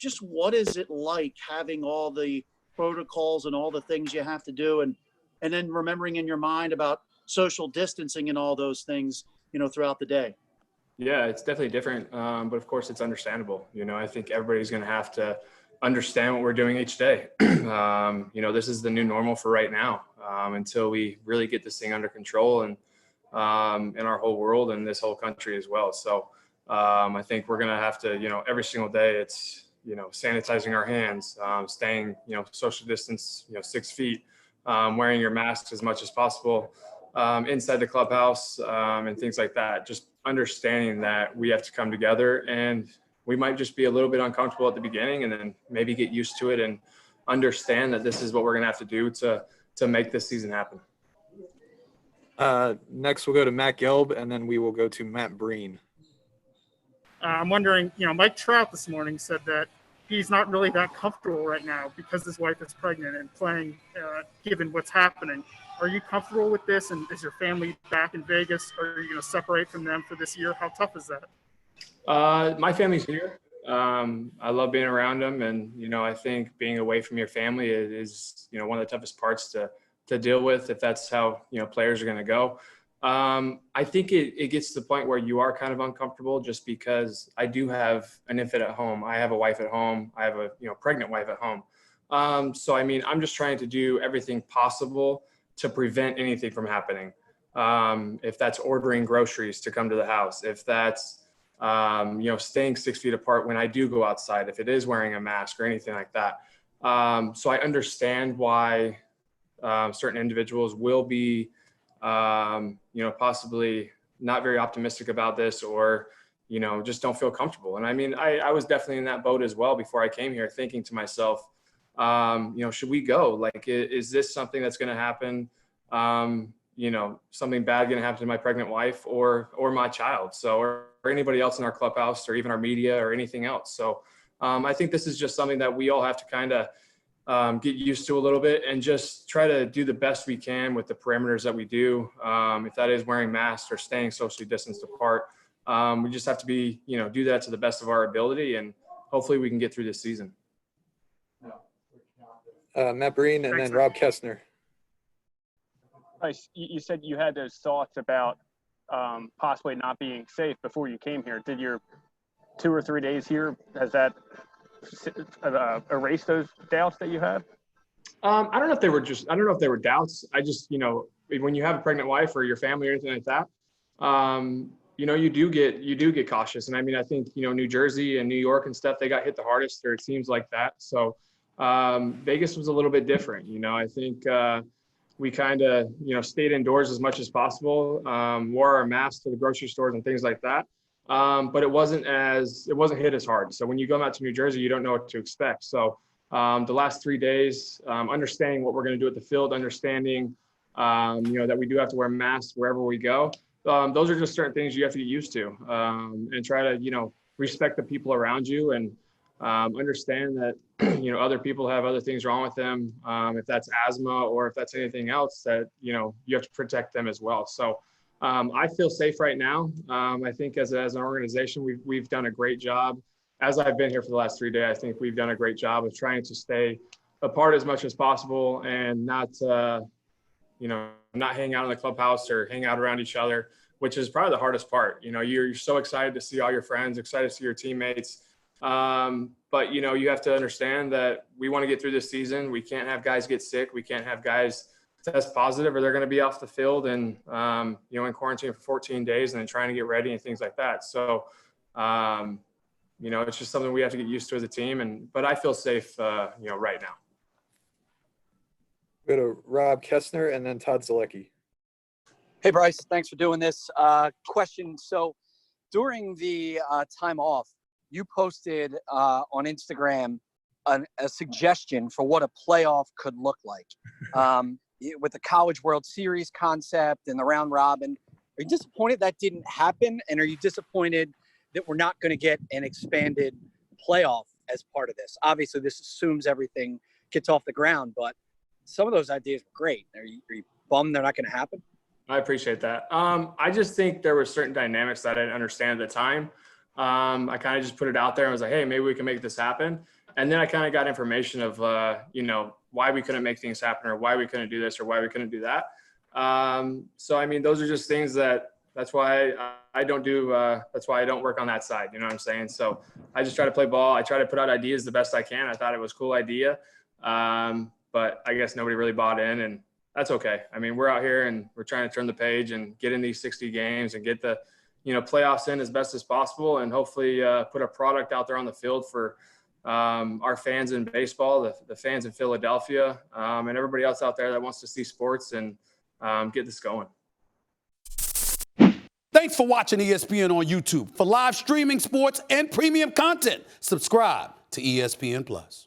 just what is it like having all the protocols and all the things you have to do, and then remembering in your mind about social distancing and all those things, throughout the day? Yeah, it's definitely different. But of course it's understandable. I think everybody's going to have to understand what we're doing each day. This is the new normal for right now, until we really get this thing under control, and in our whole world and this whole country as well. So I think we're going to have to, every single day it's, sanitizing our hands, staying, social distance, 6 feet, wearing your mask as much as possible, inside the clubhouse, and things like that. Just understanding that we have to come together, and we might just be a little bit uncomfortable at the beginning, and then maybe get used to it and understand that this is what we're going to have to do to make this season happen. Next we'll go to Matt Gelb, and then we will go to Matt Breen. I'm wondering, Mike Trout this morning said that he's not really that comfortable right now because his wife is pregnant and playing, given what's happening. Are you comfortable with this? And is your family back in Vegas? Or are you going to separate from them for this year? How tough is that? My family's here. I love being around them. And, I think being away from your family is one of the toughest parts to deal with, if that's how, players are going to go. I think it gets to the point where you are kind of uncomfortable, just because I do have an infant at home. I have a wife at home. I have a, pregnant wife at home. So, I'm just trying to do everything possible to prevent anything from happening. If that's ordering groceries to come to the house, if that's, staying 6 feet apart when I do go outside, if it is wearing a mask or anything like that. So I understand why certain individuals will be, possibly not very optimistic about this, or, just don't feel comfortable. And I was definitely in that boat as well before I came here, thinking to myself, should we go? Like, is this something that's going to happen? Something bad going to happen to my pregnant wife or my child? So, or anybody else in our clubhouse, or even our media, or anything else. So, I think this is just something that we all have to kind of, get used to a little bit, and just try to do the best we can with the parameters that we do. If that is wearing masks or staying socially distanced apart, we just have to be, do that to the best of our ability, and hopefully we can get through this season. Matt Breen, and then Rob Kessner. Bryce, you said you had those thoughts about possibly not being safe before you came here. Did your 2 or 3 days here, has that erase those doubts that you had? I don't know if they were doubts. I just, when you have a pregnant wife or your family or anything like that, you do get cautious. And I think, New Jersey and New York and stuff, they got hit the hardest, or it seems like that. So Vegas was a little bit different. I think we kind of, stayed indoors as much as possible, wore our masks to the grocery stores and things like that. But it wasn't hit as hard. So when you go out to New Jersey, you don't know what to expect. So the last 3 days, understanding what we're going to do at the field, understanding, that we do have to wear masks wherever we go. Those are just certain things you have to get used to, and try to, respect the people around you, and understand that, other people have other things wrong with them. If that's asthma, or if that's anything else, that, you have to protect them as well. So I feel safe right now. I think as an organization, we've done a great job. As I've been here for the last 3 days, I think we've done a great job of trying to stay apart as much as possible, and not hang out in the clubhouse or hang out around each other, which is probably the hardest part. You're so excited to see all your friends, excited to see your teammates. But you have to understand that we want to get through this season. We can't have guys get sick. We can't have guys test positive, or they're going to be off the field and, in quarantine for 14 days and then trying to get ready and things like that. So, it's just something we have to get used to as a team. But I feel safe, right now. Go to Rob Kessner, and then Todd Zalecki. Hey, Bryce, thanks for doing this. Question. So during the time off, you posted on Instagram a suggestion for what a playoff could look like. With the College World Series concept and the round robin. Are you disappointed that didn't happen? And are you disappointed that we're not going to get an expanded playoff as part of this? Obviously, this assumes everything gets off the ground, but some of those ideas were great. Are you bummed they're not going to happen? I appreciate that. I just think there were certain dynamics that I didn't understand at the time. I kind of just put it out there and was like, hey, maybe we can make this happen. And then I kind of got information of, why we couldn't make things happen or why we couldn't do this or why we couldn't do that. So, I mean, those are just things that's why I don't work on that side. You know what I'm saying? So I just try to play ball. I try to put out ideas the best I can. I thought it was a cool idea. But I guess nobody really bought in, and that's okay. I mean, we're out here and we're trying to turn the page and get in these 60 games and get the, playoffs in as best as possible, and hopefully put a product out there on the field for our fans in baseball, the fans in Philadelphia, and everybody else out there that wants to see sports and get this going. Thanks for watching ESPN on YouTube. For live streaming sports and premium content, subscribe to ESPN+.